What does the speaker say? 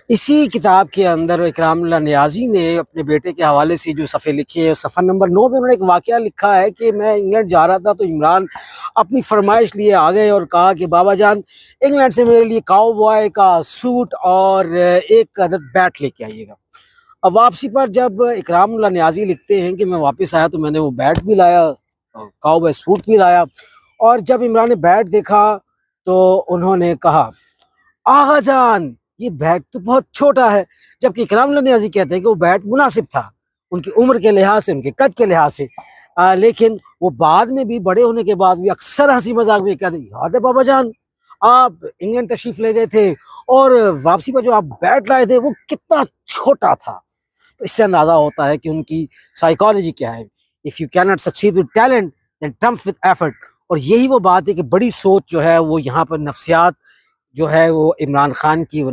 اسی کتاب کے اندر اکرام اللہ نیازی نے اپنے بیٹے کے حوالے سے جو صفحے لکھے ہیں، صفحہ نمبر 9 میں انہوں نے ایک واقعہ لکھا ہے کہ میں انگلینڈ جا رہا تھا تو عمران اپنی فرمائش لیے آ گئے اور کہا کہ بابا جان انگلینڈ سے میرے لیے کاؤ بوائے کا سوٹ اور ایک عدد بیٹ لے کے آئیے گا۔ اب واپسی پر جب اکرام اللہ نیازی لکھتے ہیں کہ میں واپس آیا تو میں نے وہ بیٹ بھی لایا، کاؤ بوائے سوٹ بھی لایا، اور جب عمران نے بیٹ دیکھا تو انہوں نے کہا آغا جان یہ بیٹ تو بہت چھوٹا ہے، جبکہ اکرام اللہ نیازی کہتے ہیں کہ وہ بیٹ مناسب تھا ان کی عمر کے لحاظ سے، ان کے قد کے لحاظ سے، لیکن وہ بعد میں بھی بڑے ہونے کے بعد بھی اکثر ہنسی مذاق میں کہتے ہیں یاد ہے بابا جان آپ انگلینڈ تشریف لے گئے تھے اور واپسی پر جو آپ بیٹ لائے تھے وہ کتنا چھوٹا تھا۔ تو اس سے اندازہ ہوتا ہے کہ ان کی سائیکالوجی کیا ہے۔ If you can not succeed with talent then tempt with effort, اور یہی وہ بات ہے کہ بڑی سوچ جو ہے وہ یہاں پر نفسیات جو ہے وہ عمران خان کی